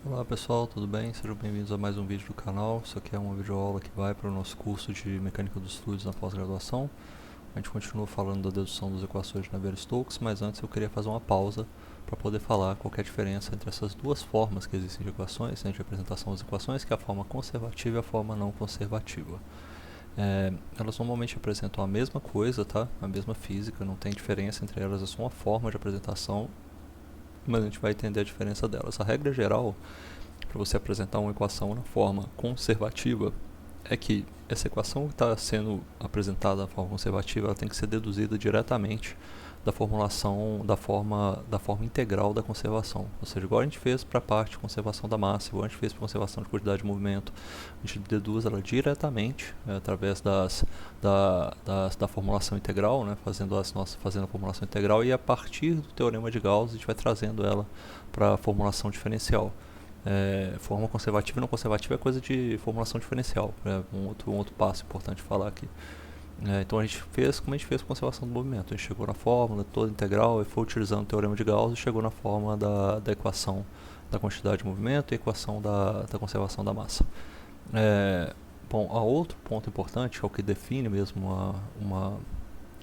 Olá pessoal, tudo bem? Sejam bem-vindos a mais um vídeo do canal. Isso aqui é uma videoaula que vai para o nosso curso de Mecânica dos Fluidos na pós-graduação. A gente continua falando da dedução das equações de Navier-Stokes, mas antes eu queria fazer uma pausa para poder falar qual que é a diferença entre essas duas formas que existem de equações, né, de apresentação das equações, que é a forma conservativa e a forma não conservativa. Elas normalmente apresentam a mesma coisa, tá? A mesma física, não tem diferença entre elas, é só uma forma de apresentação, mas a gente vai entender a diferença delas. A regra geral para você apresentar uma equação na forma conservativa é que essa equação que está sendo apresentada da forma conservativa ela tem que ser deduzida diretamente da formulação da forma integral da conservação. Ou seja, igual a gente fez para a parte de conservação da massa, igual a gente fez para a conservação de quantidade de movimento, a gente deduz ela diretamente através da formulação integral, né, fazendo a formulação integral, e a partir do teorema de Gauss a gente vai trazendo ela para a formulação diferencial. Forma conservativa e não conservativa é coisa de formulação diferencial, é um outro passo importante falar aqui. Então a gente fez como a gente fez com a conservação do movimento, a gente chegou na fórmula toda integral e foi utilizando o teorema de Gauss e chegou na forma da equação da quantidade de movimento e equação da conservação da massa. Bom, a outro ponto importante, que é o que define mesmo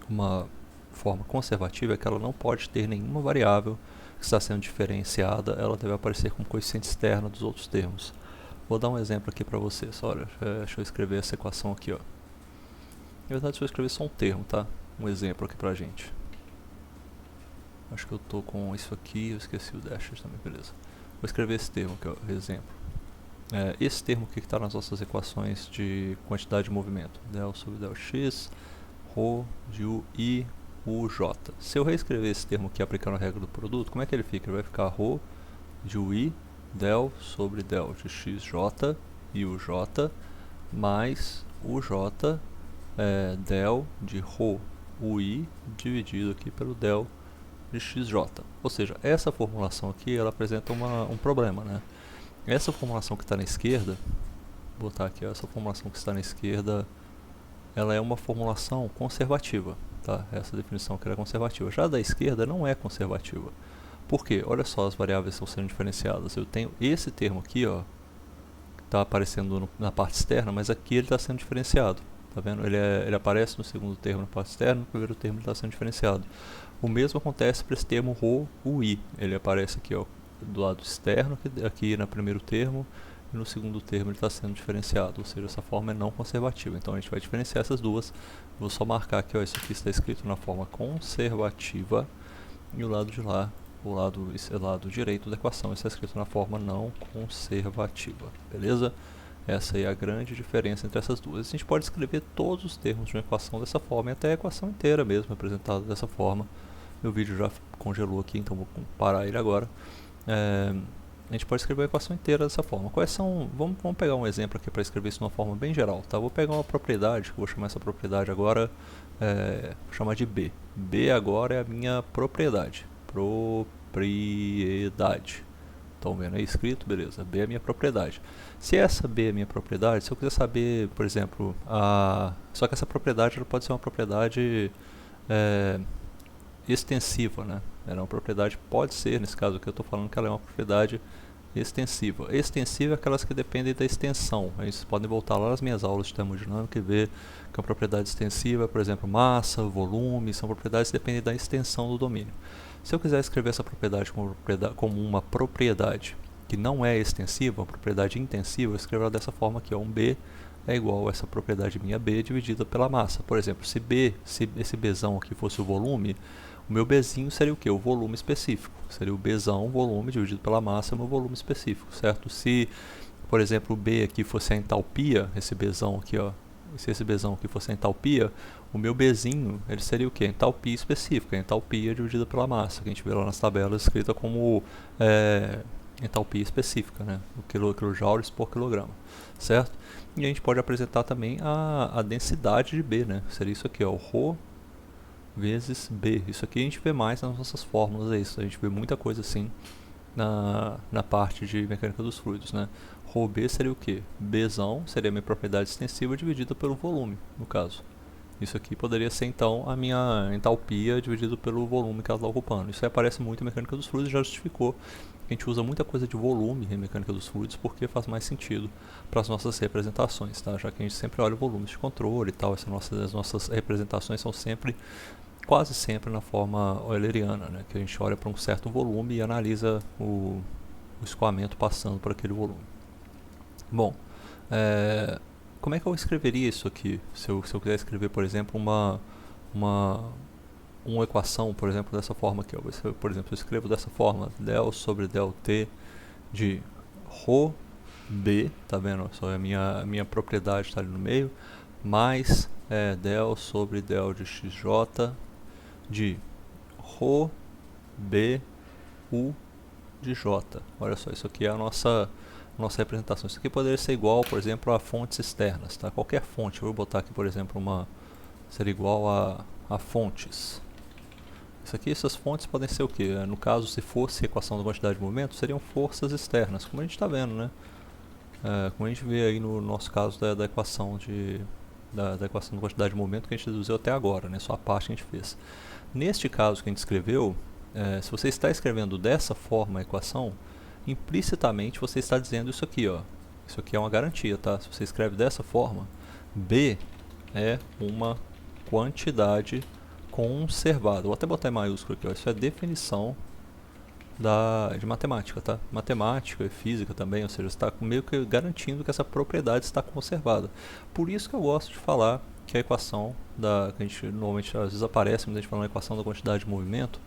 uma forma conservativa, é que ela não pode ter nenhuma variável que está sendo diferenciada, ela deve aparecer como coeficiente externo dos outros termos. Vou dar um exemplo aqui para vocês. Olha, deixa eu escrever essa equação aqui, ó. Na verdade, deixa eu escrever só um termo, tá? Um exemplo aqui pra gente. Acho que eu tô com isso aqui, eu esqueci o dash também, beleza. Vou escrever esse termo aqui, ó, exemplo. Esse termo aqui que está nas nossas equações de quantidade de movimento. Del sobre del x, ρ de u, i, u, j. Se eu reescrever esse termo aqui aplicando a regra do produto, como é que ele fica? Ele vai ficar ρ de ui, del sobre del de xj e uj, mais uj del de ρ ui dividido aqui pelo del de xj. Ou seja, essa formulação aqui ela apresenta um problema, né? Essa formulação que está na esquerda, vou botar aqui, ó, essa formulação que está na esquerda, ela é uma formulação conservativa, tá? Essa definição aqui é conservativa. Já da esquerda não é conservativa. Por quê? Olha só, as variáveis estão sendo diferenciadas. Eu tenho esse termo aqui, ó, que está aparecendo na parte externa, mas aqui ele está sendo diferenciado. Tá vendo? Ele aparece no segundo termo na parte externa, no primeiro termo ele está sendo diferenciado. O mesmo acontece para esse termo ρ, ui. Ele aparece aqui, ó, do lado externo, aqui no primeiro termo, e no segundo termo ele está sendo diferenciado, ou seja, essa forma é não conservativa. Então a gente vai diferenciar essas duas. Vou só marcar aqui, ó, isso aqui está escrito na forma conservativa, e o lado de lá, o lado direito da equação, está escrito na forma não conservativa, beleza? Essa é a grande diferença entre essas duas. A gente pode escrever todos os termos de uma equação dessa forma, e até a equação inteira mesmo apresentada dessa forma. Meu vídeo já congelou aqui, então vou parar ele agora. A gente pode escrever a equação inteira dessa forma. Quais são? Vamos pegar um exemplo aqui para escrever isso de uma forma bem geral, tá? Vou pegar uma propriedade, que eu vou chamar essa propriedade agora, vou chamar de B. B agora é a minha propriedade. Propriedade. Estão vendo aí escrito? Beleza. B é a minha propriedade. Se essa B é a minha propriedade, se eu quiser saber, por exemplo, só que essa propriedade ela pode ser uma propriedade extensiva, né? Ela é uma propriedade, pode ser, nesse caso aqui eu estou falando que ela é uma propriedade extensiva. Extensiva é aquelas que dependem da extensão. Aí vocês podem voltar lá nas minhas aulas de termodinâmica e ver que uma propriedade extensiva, por exemplo, massa, volume, são propriedades que dependem da extensão do domínio. Se eu quiser escrever essa propriedade como uma propriedade que não é extensiva, uma propriedade intensiva, eu escrevo ela dessa forma aqui, ó, um B é igual a essa propriedade minha B dividida pela massa. Por exemplo, se esse Bzão aqui fosse o volume, o meu Bzinho seria o que? O volume específico. Seria o Bzão, volume, dividido pela massa, é o meu volume específico, certo? Se, por exemplo, o B aqui fosse a entalpia, esse Bzão aqui, ó, se esse Bzão aqui fosse a entalpia, o meu Bzinho, ele seria o que? A entalpia específica, a entalpia dividida pela massa, que a gente vê lá nas tabelas escrita como entalpia específica, né? O quilojoules por quilograma, certo? E a gente pode apresentar também a densidade de B, né? Seria isso aqui, ó, o ρ vezes B. Isso aqui a gente vê mais nas nossas fórmulas, é isso. A gente vê muita coisa assim na parte de mecânica dos fluidos, né? ρB seria o que? Bzão seria a minha propriedade extensiva dividida pelo volume, no caso. Isso aqui poderia ser então a minha entalpia dividido pelo volume que ela está ocupando. Isso aí aparece muito em mecânica dos fluidos e já justificou A gente usa muita coisa de volume em mecânica dos fluidos porque faz mais sentido para as nossas representações, tá? Já que a gente sempre olha volumes de controle e tal, as nossas representações são sempre, quase sempre na forma euleriana, né? Que a gente olha para um certo volume e analisa o escoamento passando por aquele volume. Bom, como é que eu escreveria isso aqui? Se eu quiser escrever, por exemplo, uma equação, por exemplo, dessa forma aqui. Por exemplo, eu escrevo dessa forma, del sobre del t de ρ b, tá vendo? Só a minha propriedade está ali no meio, mais del sobre del de xj de ρ b u de j. Olha só, isso aqui é a nossa representação. Isso aqui poderia ser igual, por exemplo, a fontes externas, tá? Qualquer fonte, eu vou botar aqui, por exemplo, seria igual a fontes. Isso aqui, essas fontes podem ser o que? No caso, se fosse equação da quantidade de movimento, seriam forças externas, como a gente está vendo, né? Como a gente vê aí no nosso caso da equação da equação da quantidade de movimento que a gente deduziu até agora, né? Só a parte que a gente fez. Neste caso que a gente escreveu, se você está escrevendo dessa forma a equação, implicitamente você está dizendo isso aqui, ó. Isso aqui é uma garantia, tá? Se você escreve dessa forma, B é uma quantidade conservada. Vou até botar em maiúsculo aqui, ó. Isso é definição de matemática, tá? Matemática e física também, ou seja, está meio que garantindo que essa propriedade está conservada. Por isso que eu gosto de falar que a equação que a gente normalmente às vezes aparece quando a gente fala na equação da quantidade de movimento,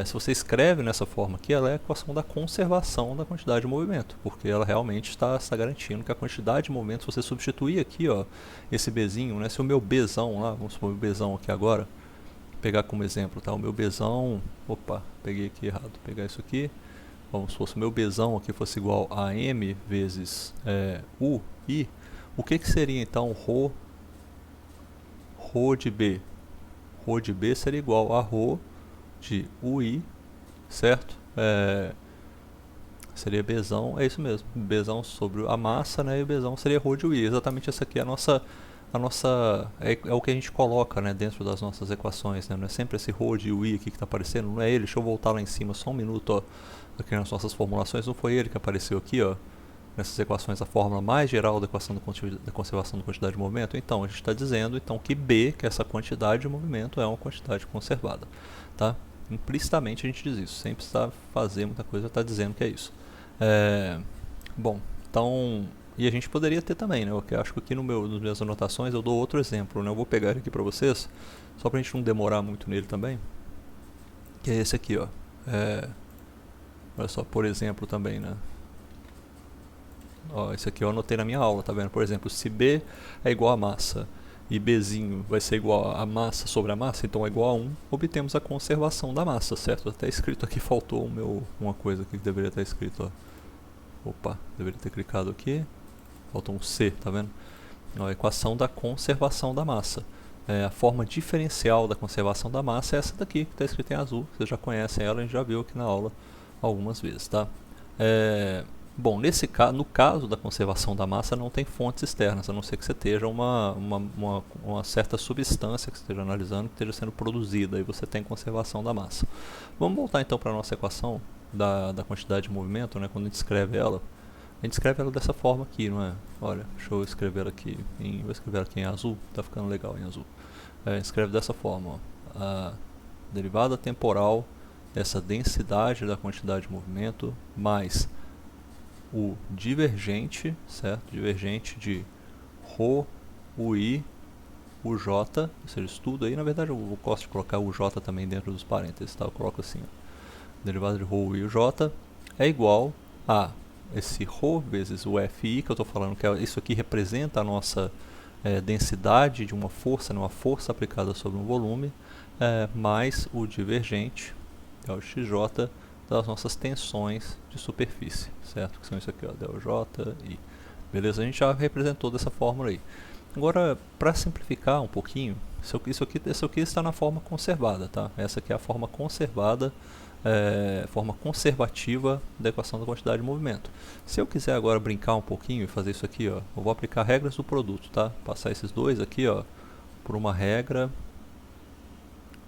se você escreve nessa forma aqui, ela é a equação da conservação da quantidade de movimento, porque ela realmente está garantindo que a quantidade de movimento, se você substituir aqui, ó, esse Bzinho, né, se o meu Bzão lá, vamos supor o meu Bzão aqui agora, pegar como exemplo, tá, o meu Bzão, opa, peguei aqui errado, pegar isso aqui, vamos supor, se o meu Bzão aqui fosse igual a m vezes ui, o que seria então ρ de B? Ρ de B seria igual a ρ de ui, certo? Seria Bzão, é isso mesmo, Bzão sobre a massa, né, e o Bzão seria ρ de ui. Exatamente essa aqui é é o que a gente coloca, né, dentro das nossas equações, né? Não é sempre esse ρ de ui aqui que está aparecendo, não é ele. Deixa eu voltar lá em cima só um minuto, ó, aqui nas nossas formulações, não foi ele que apareceu aqui, ó, nessas equações, a fórmula mais geral da equação da conservação da quantidade de movimento. Então a gente está dizendo então que B, que é essa quantidade de movimento, é uma quantidade conservada, tá? Implicitamente a gente diz isso, sem precisar fazer muita coisa, está dizendo que é isso. Bom, então, e a gente poderia ter também, né? Eu acho que aqui nas minhas anotações eu dou outro exemplo, né? Eu vou pegar ele aqui para vocês, só para a gente não demorar muito nele também, que é esse aqui, ó. Olha só, por exemplo também, né? Ó, esse aqui eu anotei na minha aula, tá vendo? Por exemplo, se B é igual a massa e Bzinho vai ser igual a massa sobre a massa, então é igual a 1, obtemos a conservação da massa, certo? Até escrito aqui, faltou uma coisa aqui que deveria estar escrito, ó. Opa, deveria ter clicado aqui, faltou um C, tá vendo? Ó, a equação da conservação da massa. A forma diferencial da conservação da massa é essa daqui, que está escrita em azul, vocês já conhecem ela, a gente já viu aqui na aula algumas vezes, tá? Bom, no caso da conservação da massa não tem fontes externas, a não ser que você esteja uma certa substância que você esteja analisando, que esteja sendo produzida, e você tem conservação da massa. Vamos voltar então para a nossa equação da quantidade de movimento, né? Quando a gente escreve ela dessa forma aqui, não é? Olha, deixa eu escrever ela aqui vou escrever aqui em azul, tá ficando legal em azul. Escreve dessa forma, ó, a derivada temporal dessa densidade da quantidade de movimento mais o divergente, certo? Divergente de ρ, ui, uj, ou seja, isso tudo aí, na verdade eu gosto de colocar o j também dentro dos parênteses, tá? Eu coloco assim, ó, derivada de ρ, ui e uj é igual a esse ρ vezes o fi, que eu estou falando que isso aqui representa a nossa densidade de uma força, né? Uma força aplicada sobre um volume, mais o divergente, que é o xj, das nossas tensões de superfície, certo? Que são isso aqui, ó, del J, I. Beleza? A gente já representou dessa fórmula aí. Agora, para simplificar um pouquinho, isso aqui está na forma conservada, tá? Essa aqui é a forma conservada, forma conservativa da equação da quantidade de movimento. Se eu quiser agora brincar um pouquinho e fazer isso aqui, ó, eu vou aplicar regras do produto, tá? Passar esses dois aqui, ó, por uma regra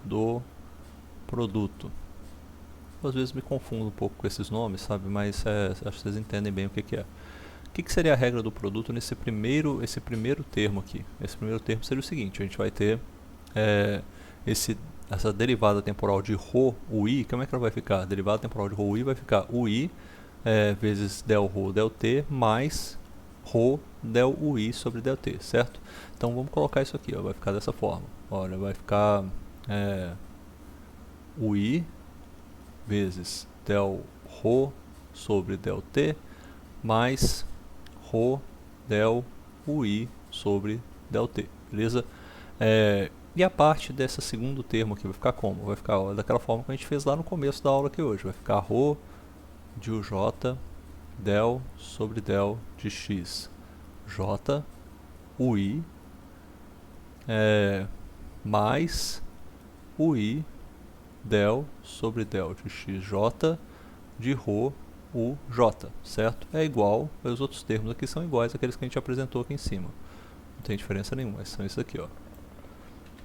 do produto. às vezes me confundo um pouco com esses nomes, sabe? Mas acho que vocês entendem bem o que é. O que seria a regra do produto esse primeiro termo aqui? Esse primeiro termo seria o seguinte: a gente vai ter é, essa derivada temporal de ρ UI. Como é que ela vai ficar? A derivada temporal de ρ UI vai ficar UI vezes del ρ del t mais ρ del UI sobre del t, certo? Então vamos colocar isso aqui, ó, vai ficar dessa forma. Olha, vai ficar UI vezes del ρ sobre del t mais ρ del UI sobre del t, beleza? E a parte desse segundo termo aqui vai ficar como? Vai ficar daquela forma que a gente fez lá no começo da aula aqui hoje. Vai ficar ρ de uj del sobre del de x j ui mais ui del sobre del de xj de ρ uj, certo? É igual, os outros termos aqui são iguais àqueles que a gente apresentou aqui em cima. Não tem diferença nenhuma, são esses aqui, ó.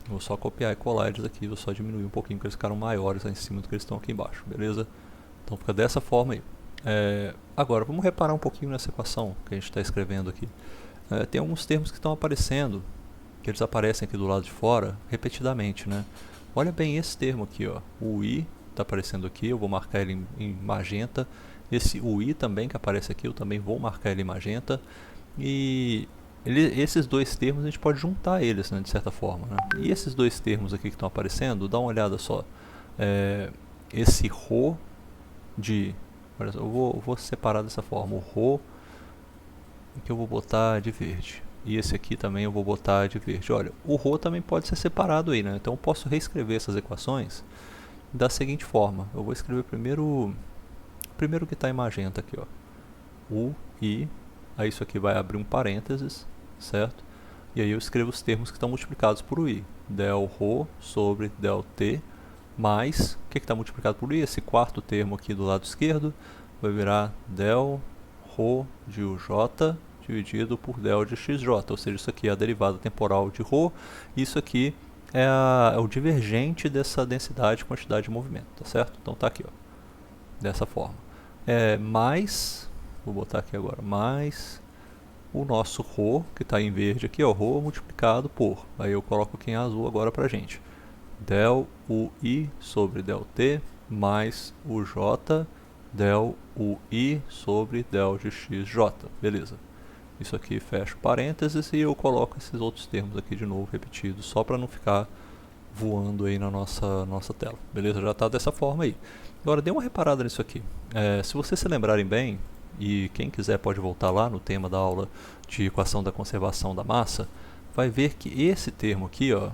Vou só copiar e colar eles aqui, vou só diminuir um pouquinho porque eles ficaram maiores lá em cima do que eles estão aqui embaixo, beleza? Então fica dessa forma aí. Agora, vamos reparar um pouquinho nessa equação que a gente está escrevendo aqui. Tem alguns termos que estão aparecendo, que eles aparecem aqui do lado de fora, repetidamente, né? Olha bem esse termo aqui, ó. O UI está aparecendo aqui, eu vou marcar ele em magenta. Esse UI também que aparece aqui, eu também vou marcar ele em magenta. E esses dois termos a gente pode juntar eles, né, de certa forma, né? E esses dois termos aqui que estão aparecendo, dá uma olhada só. Esse ρ de... Eu vou separar dessa forma. O ρ que eu vou botar de verde. E esse aqui também eu vou botar de verde. Olha, o ρ também pode ser separado aí, né? Então eu posso reescrever essas equações da seguinte forma. Eu vou escrever primeiro que está em magenta aqui, ó. U, I, aí isso aqui vai abrir um parênteses, certo? E aí eu escrevo os termos que estão multiplicados por UI. Del ρ sobre del t mais, o que está multiplicado por I? Esse quarto termo aqui do lado esquerdo vai virar del ρ de uj dividido por del de xj, ou seja, isso aqui é a derivada temporal de ρ, isso aqui é o divergente dessa densidade e quantidade de movimento, tá certo? Então tá aqui, ó, dessa forma. Mais, vou botar aqui agora, mais o nosso ρ, que está em verde aqui, ó, ρ multiplicado por, aí eu coloco aqui em azul agora pra gente, del UI sobre del t mais o j del UI sobre del de xj, beleza. Isso aqui fecha parênteses e eu coloco esses outros termos aqui de novo repetidos, só para não ficar voando aí na nossa tela, beleza? Já está dessa forma aí. Agora dê uma reparada nisso aqui. Se vocês se lembrarem bem, e quem quiser pode voltar lá no tema da aula de equação da conservação da massa, vai ver que esse termo aqui, ó,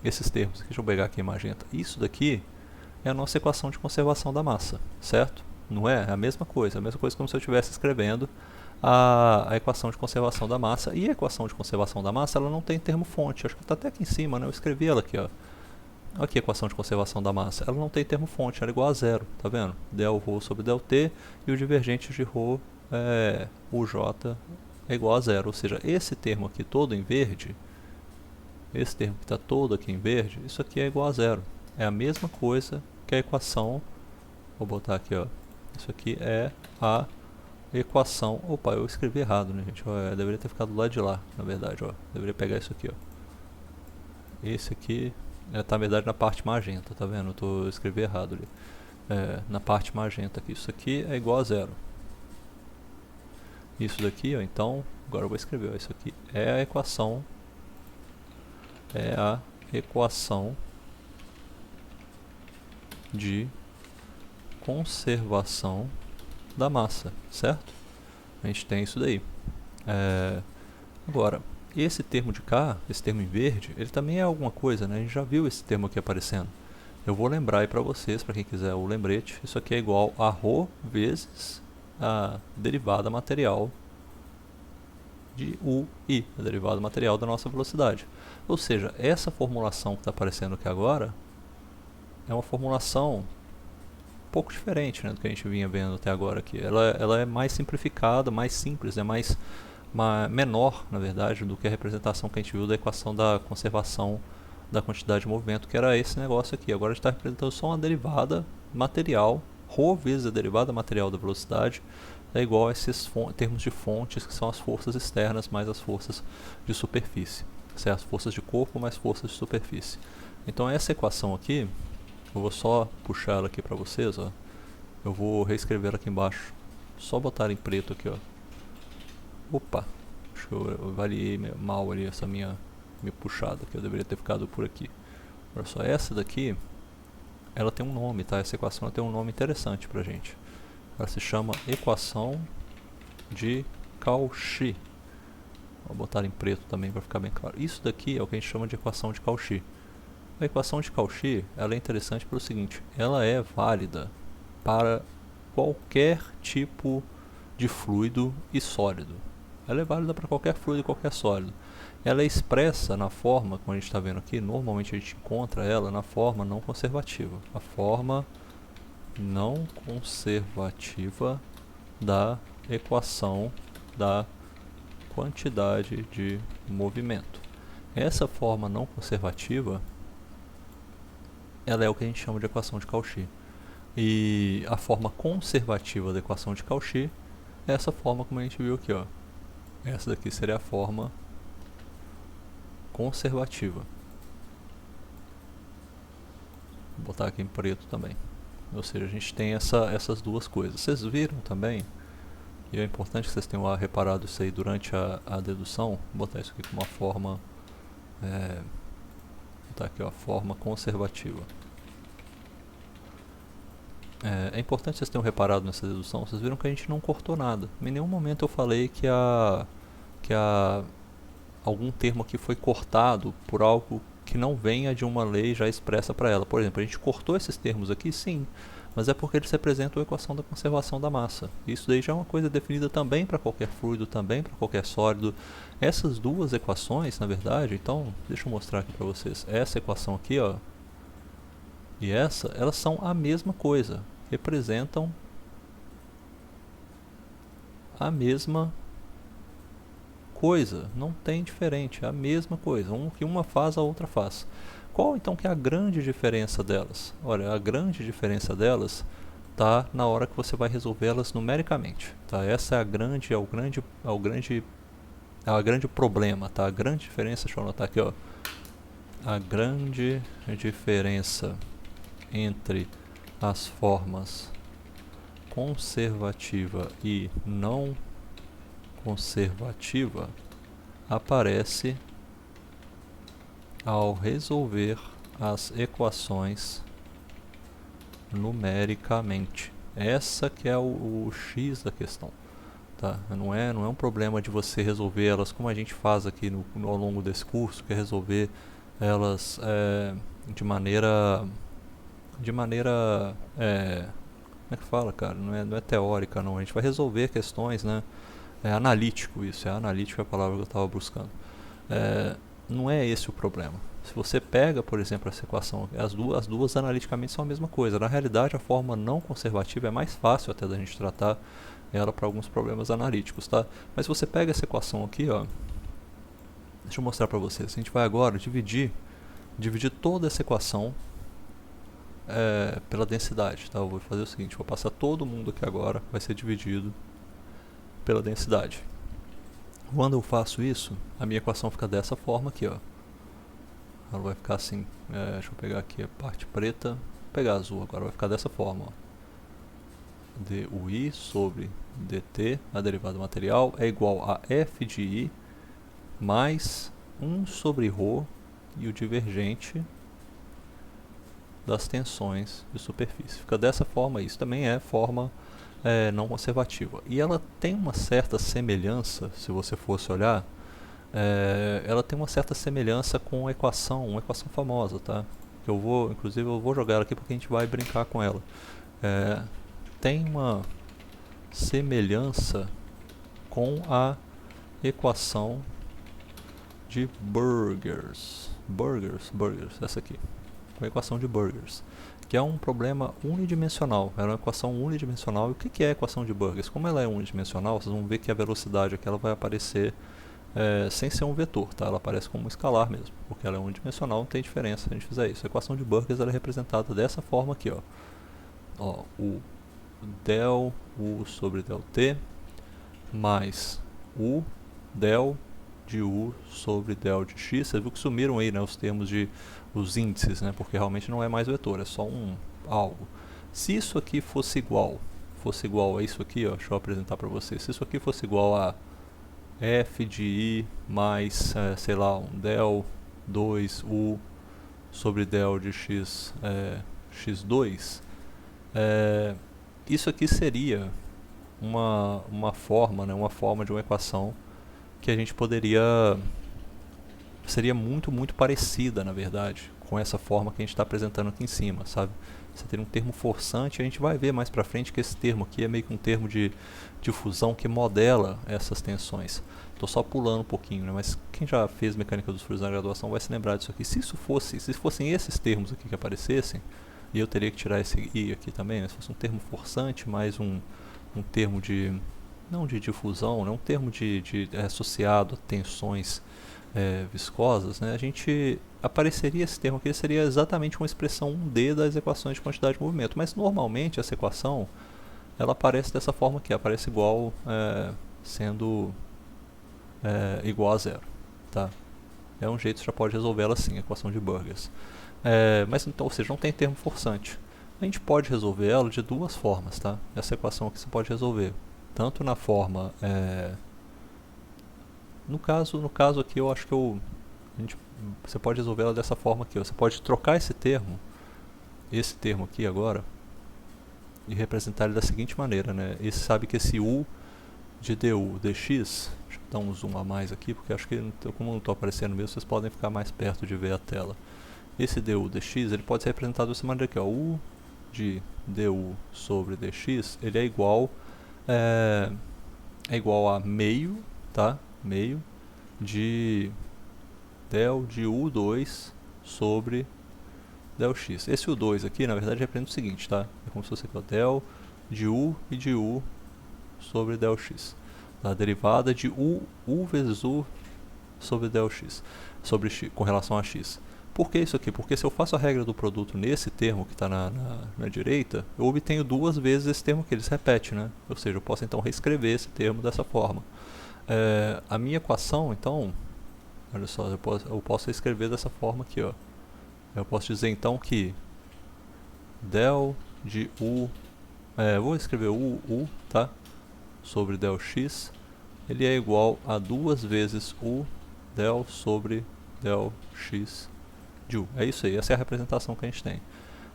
esses termos, deixa eu pegar aqui em magenta, isso daqui é a nossa equação de conservação da massa, certo? Não é? É a mesma coisa como se eu estivesse escrevendo a equação de conservação da massa. E a equação de conservação da massa, ela não tem termo fonte, acho que está até aqui em cima, né? Eu escrevi ela aqui, ó. Aqui a equação de conservação da massa, ela não tem termo fonte, ela é igual a zero, tá vendo? Del ρ sobre del t e o divergente de ρ, uj, é igual a zero, ou seja, esse termo aqui todo em verde, esse termo que está todo aqui em verde, isso aqui é igual a zero. É a mesma coisa que a equação, vou botar aqui, ó, isso aqui é a equação, opa, eu escrevi errado, né, gente, eu deveria ter ficado do lado de lá, na verdade, ó, deveria pegar isso aqui, ó. Esse aqui está, na verdade, na parte magenta, tá vendo? Eu escrevi errado ali. Na parte magenta aqui, isso aqui é igual a zero. Isso daqui, ó, então, agora eu vou escrever, ó, isso aqui é a equação de conservação da massa, certo? A gente tem isso daí. Agora, esse termo de cá, esse termo em verde, ele também é alguma coisa, né? A gente já viu esse termo aqui aparecendo. Eu vou lembrar aí para vocês, para quem quiser o lembrete, isso aqui é igual a ρ vezes a derivada material de UI, a derivada material da nossa velocidade. Ou seja, essa formulação que está aparecendo aqui agora é uma formulação um pouco diferente, né, do que a gente vinha vendo até agora aqui. Ela é mais simplificada, mais simples, é menor, na verdade, do que a representação que a gente viu da equação da conservação da quantidade de movimento, que era esse negócio aqui. Agora a gente está representando só uma derivada material, ρ vezes a derivada material da velocidade, é igual a esses termos de fontes, que são as forças externas mais as forças de superfície. Certo? Forças de corpo mais forças de superfície. Então essa equação aqui, eu vou só puxar ela aqui para vocês, ó. Eu vou reescrever aqui embaixo. Só botar em preto aqui, ó. Opa, acho que eu avaliei mal ali essa minha puxada, que eu deveria ter ficado por aqui. Olha só, essa daqui, ela tem um nome, tá? Essa equação ela tem um nome interessante pra gente. Ela se chama equação de Cauchy. Vou botar em preto também para ficar bem claro. Isso daqui é o que a gente chama de equação de Cauchy. A equação de Cauchy ela é interessante pelo seguinte: ela é válida para qualquer tipo de fluido e sólido. Ela é válida para qualquer fluido e qualquer sólido. Ela é expressa na forma, como a gente está vendo aqui, normalmente a gente encontra ela na forma não conservativa. A forma não conservativa da equação da quantidade de movimento. Essa forma não conservativa, ela é o que a gente chama de equação de Cauchy. E a forma conservativa da equação de Cauchy é essa forma como a gente viu aqui, ó. Essa daqui seria a forma conservativa. Vou botar aqui em preto também. Ou seja, a gente tem essas duas coisas. Vocês viram também, e é importante que vocês tenham reparado isso aí durante a dedução. Vou botar isso aqui como uma forma, botar aqui, ó, forma conservativa. É importante vocês tenham reparado nessa dedução. Vocês viram que a gente não cortou nada. Em nenhum momento eu falei que algum termo aqui foi cortado por algo que não venha de uma lei já expressa para ela. Por exemplo, a gente cortou esses termos aqui, sim, mas é porque eles representam a equação da conservação da massa. Isso daí já é uma coisa definida também para qualquer fluido, também para qualquer sólido. Essas duas equações, na verdade, então, deixa eu mostrar aqui para vocês. Essa equação aqui, ó, e essa, elas são a mesma coisa. Representam a mesma coisa, não tem diferente, é a mesma coisa, que uma faz, a outra faz. Qual então que é a grande diferença delas? Olha, a grande diferença delas está na hora que você vai resolvê-las numericamente, tá? Essa é o grande problema, tá? A grande diferença, deixa eu anotar aqui, ó. A grande diferença entre as formas conservativa e não conservativa aparece ao resolver as equações numericamente. Essa que é o X da questão, tá? Não é um problema de você resolver elas como a gente faz aqui ao longo desse curso, que é resolver elas de maneira como é que fala, cara? Não é teórica, não. A gente vai resolver questões, né? É analítico isso, analítico é a palavra que eu estava buscando. Não é esse o problema. Se você pega, por exemplo, essa equação, as duas analiticamente são a mesma coisa. Na realidade, a forma não conservativa é mais fácil até da gente tratar ela para alguns problemas analíticos, tá? Mas se você pega essa equação aqui, ó, deixa eu mostrar para vocês. A gente vai agora dividir toda essa equação pela densidade, tá? Eu vou fazer o seguinte, vou passar todo mundo aqui agora, vai ser dividido pela densidade. Quando eu faço isso, a minha equação fica dessa forma aqui, ó. Ela vai ficar assim, deixa eu pegar aqui a parte preta, vou pegar azul agora, vai ficar dessa forma, ó. dui sobre dt, a derivada material, é igual a f de i mais 1 sobre ρ e o divergente das tensões de superfície. Fica dessa forma, isso também é forma não conservativa. E ela tem uma certa semelhança, se você fosse olhar, ela tem uma certa semelhança com uma equação famosa, tá? Que inclusive eu vou jogar ela aqui porque a gente vai brincar com ela. Tem uma semelhança com a equação de Burgers, essa aqui. Com a equação de Burgers, que é um problema unidimensional. Era uma equação unidimensional. E o que é a equação de Burgers? Como ela é unidimensional, vocês vão ver que a velocidade aqui ela vai aparecer sem ser um vetor, tá? Ela aparece como um escalar mesmo, porque ela é unidimensional, não tem diferença se a gente fizer isso. A equação de Burgers ela é representada dessa forma aqui, ó. ó, o del u sobre del t mais u del de u sobre del de x. Você viu que sumiram aí, né, os termos de os índices, né, porque realmente não é mais vetor, é só algo. Se isso aqui fosse igual a isso aqui, ó, deixa eu apresentar para vocês. Se isso aqui fosse igual a f de i mais, sei lá, um del 2u sobre del de x, x2, isso aqui seria uma forma, né, uma forma de uma equação que a gente seria muito parecida, na verdade, com essa forma que a gente está apresentando aqui em cima, sabe? Você tem um termo forçante, a gente vai ver mais pra frente que esse termo aqui é meio que um termo de fusão que modela essas tensões. Estou só pulando um pouquinho, né? Mas quem já fez mecânica dos fluidos na graduação vai se lembrar disso aqui. Se fossem esses termos aqui que aparecessem, e eu teria que tirar esse i aqui também, né? Se fosse um termo forçante mais um termo de, não de difusão, né? Um termo associado a tensões viscosas, né? A gente apareceria esse termo aqui, seria exatamente uma expressão 1D das equações de quantidade de movimento, mas normalmente essa equação ela aparece dessa forma aqui, aparece igual, sendo igual a zero, tá? É um jeito que você já pode resolver ela assim, a equação de Burgers. Mas então, ou seja, não tem termo forçante. A gente pode resolver ela de duas formas, tá? Essa equação aqui você pode resolver tanto na forma, no caso aqui eu acho que você pode resolver ela dessa forma aqui, ó. Você pode trocar esse termo aqui agora, e representar ele da seguinte maneira, né? E você sabe que esse u de du dx, deixa eu dar um zoom a mais aqui, porque acho que como não estou aparecendo mesmo, vocês podem ficar mais perto de ver a tela. Esse du dx, ele pode ser representado dessa maneira aqui, ó. U de du sobre dx, ele é igual a meio, tá? Meio de del de u2 sobre del x. Esse u2 aqui, na verdade, representa o seguinte, tá? É como se fosse aqui, ó, del de u e de u sobre del x. A derivada de u vezes u sobre del x, sobre x, com relação a x. Por que isso aqui? Porque se eu faço a regra do produto nesse termo que está na direita, eu obtenho duas vezes esse termo que ele se repete, né? Ou seja, eu posso então reescrever esse termo dessa forma. A minha equação, então, olha só, eu posso escrever dessa forma aqui, ó. Eu posso dizer então que del de u, vou escrever u, tá? Sobre del x, ele é igual a duas vezes u del sobre del x de u. É isso aí, essa é a representação que a gente tem.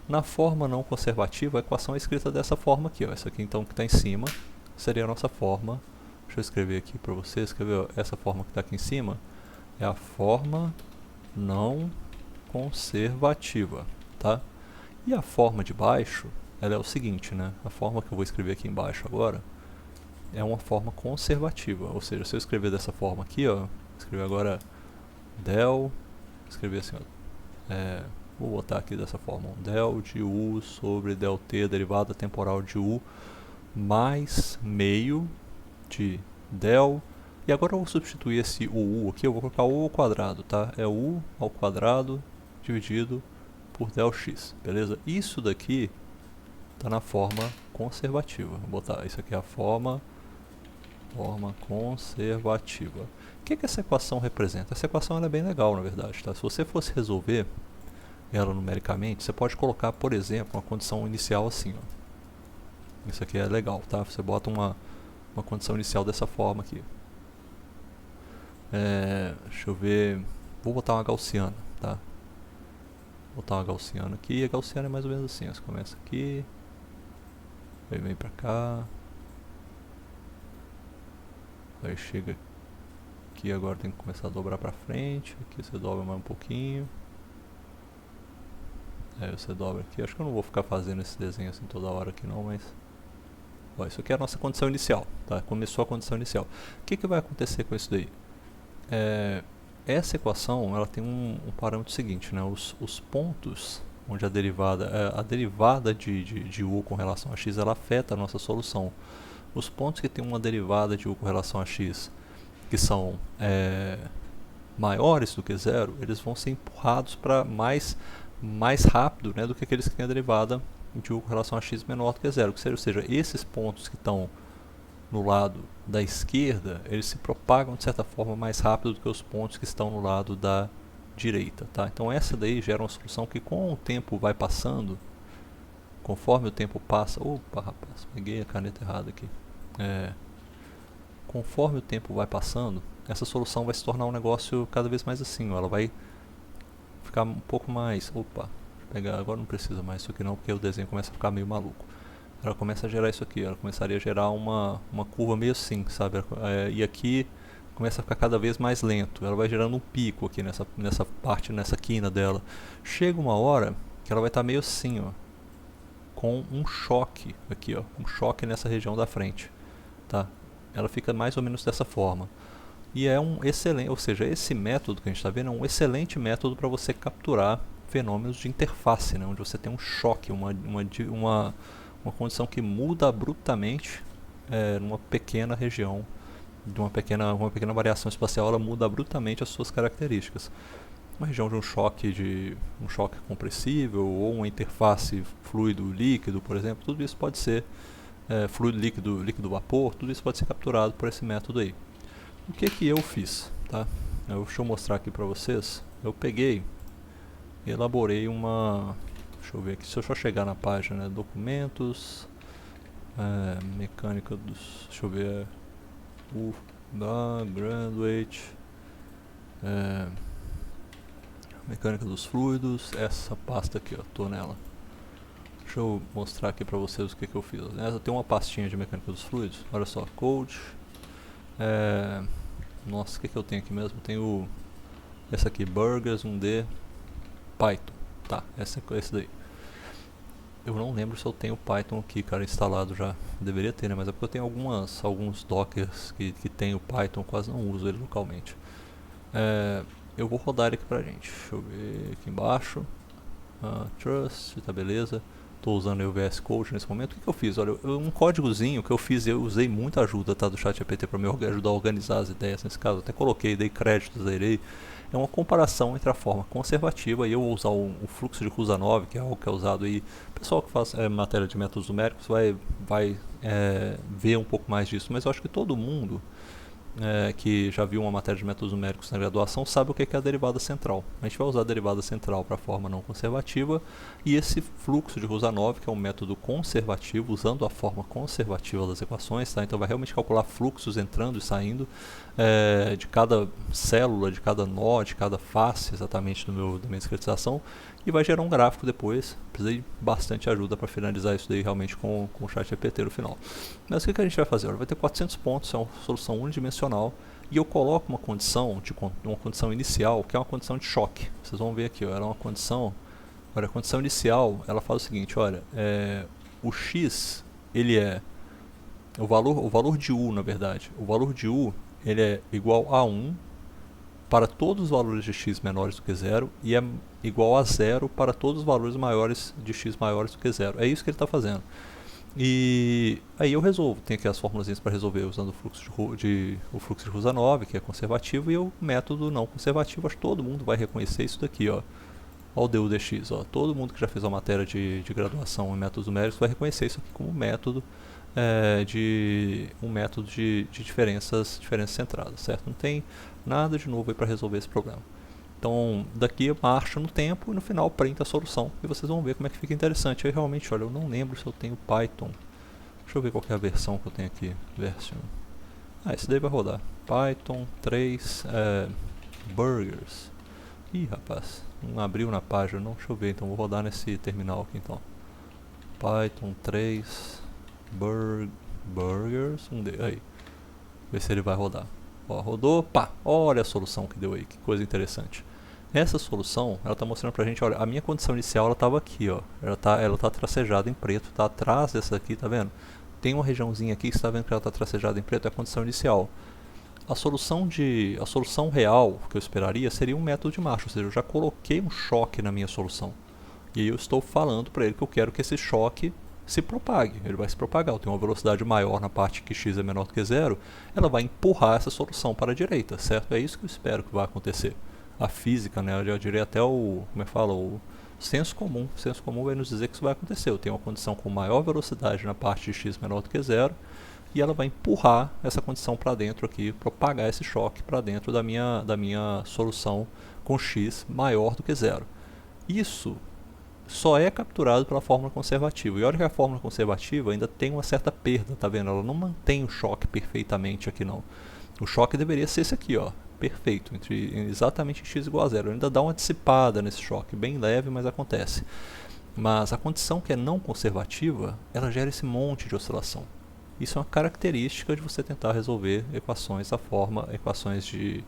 Na forma não conservativa, a equação é escrita dessa forma aqui, ó. Essa aqui então que está em cima seria a nossa forma. Deixa eu escrever aqui para vocês, escrever, ó, essa forma que está aqui em cima é a forma não conservativa, tá? E a forma de baixo, ela é o seguinte, né? A forma que eu vou escrever aqui embaixo agora é uma forma conservativa, ou seja, se eu escrever dessa forma aqui, ó, escrever agora del, escrever assim, ó, vou botar aqui dessa forma, del de u sobre del t, derivada temporal de u, mais meio de del. E agora eu vou substituir esse u aqui, eu vou colocar u ao quadrado, tá? É u ao quadrado dividido por del x, beleza? Isso daqui está na forma conservativa. Vou botar, isso aqui é a forma conservativa. O que essa equação representa? Essa equação ela é bem legal, na verdade, tá? Se você fosse resolver ela numericamente, você pode colocar, por exemplo, uma condição inicial assim, ó. Isso aqui é legal, tá? Você bota uma condição inicial dessa forma aqui. Deixa eu ver, vou botar uma gaussiana, tá? Vou botar uma gaussiana aqui, e a gaussiana é mais ou menos assim, ó. Você começa aqui, aí vem pra cá, aí chega aqui, agora tem que começar a dobrar pra frente, aqui você dobra mais um pouquinho, aí você dobra aqui. Acho que eu não vou ficar fazendo esse desenho assim toda hora aqui não, mas ó, isso aqui é a nossa condição inicial, tá? Começou a condição inicial. O que vai acontecer com isso daí? Essa equação ela tem um parâmetro seguinte, né? Os pontos onde a derivada de u com relação a x ela afeta a nossa solução. Os pontos que tem uma derivada de u com relação a x que são maiores do que zero, eles vão ser empurrados para mais rápido, né, do que aqueles que têm a derivada de U com relação a x menor do que zero. Ou seja, esses pontos que estão no lado da esquerda, eles se propagam de certa forma mais rápido do que os pontos que estão no lado da direita, tá? Então essa daí gera uma solução que com o tempo vai passando, conforme o tempo passa... Opa, rapaz, peguei a caneta errada aqui. Conforme o tempo vai passando, essa solução vai se tornar um negócio cada vez mais assim, ó, ela vai ficar um pouco mais... Opa, pegar, agora não precisa mais isso aqui não, porque o desenho começa a ficar meio maluco. Ela começa a gerar isso aqui, ela começaria a gerar uma curva meio assim, sabe? E aqui começa a ficar cada vez mais lento, ela vai gerando um pico aqui nessa parte, nessa quina dela. Chega uma hora que ela vai estar meio assim, ó, com um choque aqui, ó, um choque nessa região da frente, tá? Ela fica mais ou menos dessa forma. E é um excelente, ou seja, esse método que a gente está vendo é um excelente método para você capturar fenômenos de interface, né? Onde você tem um choque, uma condição que muda abruptamente numa pequena região, de uma pequena variação espacial, ela muda abruptamente as suas características. Uma região de um choque compressível ou uma interface fluido-líquido, por exemplo, tudo isso pode ser fluido líquido vapor, tudo isso pode ser capturado por esse método aí. O que eu fiz, tá? Deixa eu mostrar aqui para vocês. Eu peguei e elaborei uma... Deixa eu ver aqui, se eu só chegar na página, né, documentos, mecânica dos... Deixa eu ver, da Graduate, mecânica dos fluidos, essa pasta aqui, ó, tô nela. Deixa eu mostrar aqui pra vocês o que eu fiz. Eu tenho uma pastinha de mecânica dos fluidos, olha só, Code, nossa, o que eu tenho aqui mesmo? Tenho essa aqui, Burgers 1D, Python, tá, esse daí. Eu não lembro se eu tenho Python aqui, cara, instalado já. Deveria ter, né? Mas é porque eu tenho alguns dockers que tem o Python, quase não uso ele localmente. Eu vou rodar ele aqui pra gente. Deixa eu ver aqui embaixo. Trust, tá beleza. Estou usando o VS Code nesse momento. O que eu fiz? Olha, um códigozinho que eu fiz, eu usei muita ajuda, tá, do ChatGPT para me ajudar a organizar as ideias nesse caso. Até coloquei, dei créditos a ele. É uma comparação entre a forma conservativa, e eu vou usar o fluxo de Kusanov, que é algo que é usado aí. O pessoal que faz matéria de métodos numéricos vai ver um pouco mais disso, mas eu acho que todo mundo que já viu uma matéria de métodos numéricos na graduação sabe o que é a derivada central. A gente vai usar a derivada central para a forma não conservativa, e esse fluxo de Kusanov, que é um método conservativo, usando a forma conservativa das equações, tá? Então vai realmente calcular fluxos entrando e saindo de cada célula, de cada nó, de cada face exatamente da minha discretização, e vai gerar um gráfico depois. Precisei de bastante ajuda para finalizar isso daí realmente com o ChatGPT no final. Mas o que a gente vai fazer? Vai ter 400 pontos, é uma solução unidimensional, e eu coloco uma condição inicial, que é uma condição de choque. Vocês vão ver aqui, ó, ela é uma condição... Olha, a condição inicial, ela fala o seguinte, olha, o x, ele é... O valor de u, na verdade, o valor de u, ele é igual a 1 para todos os valores de x menores do que 0, e é igual a 0 para todos os valores de x maiores do que 0. É isso que ele está fazendo. E aí eu resolvo. Tem aqui as fórmulas para resolver usando o fluxo de Kusanov, que é conservativo, e o método não conservativo. Acho que todo mundo vai reconhecer isso daqui, ó. Olha o du dx, ó. Todo mundo que já fez uma matéria de graduação em métodos numéricos vai reconhecer isso aqui como método de diferenças centradas, certo? Não tem nada de novo aí para resolver esse problema. Então, daqui eu marcho no tempo e no final printa a solução, e vocês vão ver como é que fica interessante. Eu realmente, olha, eu não lembro se eu tenho Python. Deixa eu ver qual que é a versão que eu tenho aqui. Version. Esse daí vai rodar. Python 3 Burgers. Ih, rapaz, não abriu na página, não. Deixa eu ver, então vou rodar nesse terminal aqui então. Python 3 Burgers 1D. Aí. Ver se ele vai rodar. Ó, rodou, pá, olha a solução que deu aí, que coisa interessante. Essa solução, ela está mostrando pra gente, olha, a minha condição inicial, ela estava aqui, ó. Ela tá tracejada em preto, tá atrás dessa aqui, tá vendo? Tem uma regiãozinha aqui que está vendo que ela está tracejada em preto, é a condição inicial. A solução real que eu esperaria seria um método de marcha, ou seja, eu já coloquei um choque na minha solução. E aí eu estou falando para ele que eu quero que esse choque se propague, ele vai se propagar. Eu tenho uma velocidade maior na parte que x é menor do que 0, ela vai empurrar essa solução para a direita, certo? É isso que eu espero que vai acontecer. A física, né, eu diria até o Senso comum vai nos dizer que isso vai acontecer. Eu tenho uma condição com maior velocidade na parte de x menor do que zero, e ela vai empurrar essa condição para dentro aqui, propagar esse choque para dentro da minha solução com x maior do que zero. Isso só é capturado pela fórmula conservativa. E olha que a fórmula conservativa ainda tem uma certa perda, tá vendo? Ela não mantém o choque perfeitamente aqui não. O choque deveria ser esse aqui, ó, perfeito, exatamente x igual a zero. Ainda dá uma dissipada nesse choque, bem leve, mas acontece. Mas a condição que é não conservativa, ela gera esse monte de oscilação. Isso é uma característica de você tentar resolver equações da forma, equações de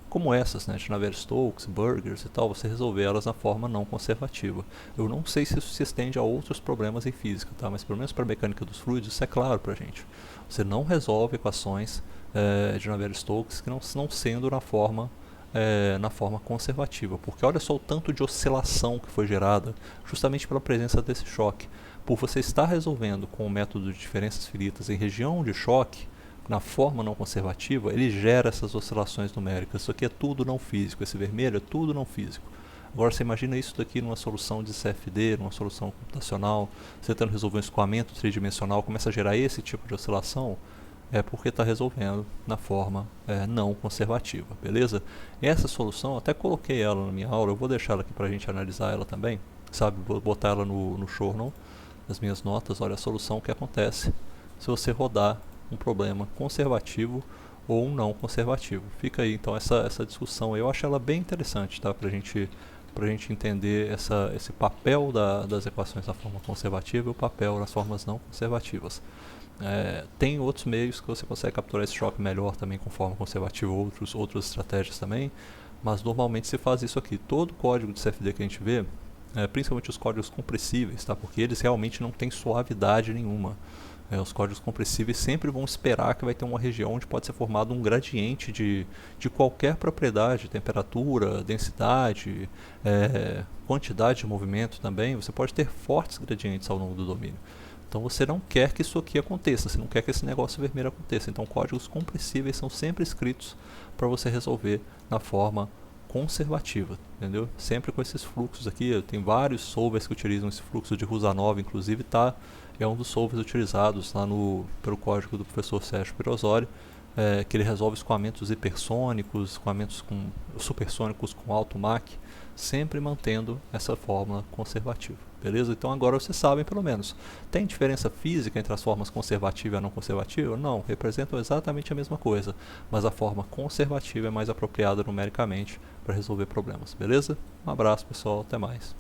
como essas, né, de Navier-Stokes, Burgers e tal, você resolver elas na forma não conservativa. Eu não sei se isso se estende a outros problemas em física, tá? Mas pelo menos para a mecânica dos fluidos isso é claro para a gente. Você não resolve equações de Navier-Stokes que não sendo na forma conservativa, porque olha só o tanto de oscilação que foi gerada justamente pela presença desse choque. Por você estar resolvendo com o método de diferenças finitas em região de choque, na forma não conservativa, ele gera essas oscilações numéricas. Isso aqui é tudo não físico, esse vermelho é tudo não físico. Agora você imagina isso daqui numa solução de CFD, numa solução computacional, você tentando resolver um escoamento tridimensional, começa a gerar esse tipo de oscilação, é porque está resolvendo na forma não conservativa, beleza? Essa solução, até coloquei ela na minha aula, eu vou deixar ela aqui para a gente analisar ela também, sabe? Vou botar ela no journal, nas minhas notas. Olha a solução que acontece se você rodar um problema conservativo ou um não conservativo. Fica aí então essa discussão. Eu acho ela bem interessante, tá? Para a gente entender esse papel das equações da forma conservativa e o papel das formas não conservativas. Tem outros meios que você consegue capturar esse choque melhor também com forma conservativa, outras estratégias também, mas normalmente se faz isso aqui. Todo código de CFD que a gente vê, principalmente os códigos compressíveis, tá? Porque eles realmente não têm suavidade nenhuma. Os códigos compressíveis sempre vão esperar que vai ter uma região onde pode ser formado um gradiente de qualquer propriedade, temperatura, densidade, quantidade de movimento também. Você pode ter fortes gradientes ao longo do domínio. Então você não quer que isso aqui aconteça, você não quer que esse negócio vermelho aconteça. Então códigos compressíveis são sempre escritos para você resolver na forma conservativa, entendeu? Sempre com esses fluxos aqui. Tem vários solvers que utilizam esse fluxo de Rusanov, inclusive é um dos solvers utilizados lá pelo código do professor Sérgio Pirosoli, que ele resolve escoamentos hipersônicos, escoamentos supersônicos com alto Mach, sempre mantendo essa fórmula conservativa, beleza? Então agora vocês sabem pelo menos. Tem diferença física entre as formas conservativa e não conservativa? Não, representam exatamente a mesma coisa, mas a forma conservativa é mais apropriada numericamente para resolver problemas, beleza? Um abraço pessoal, até mais.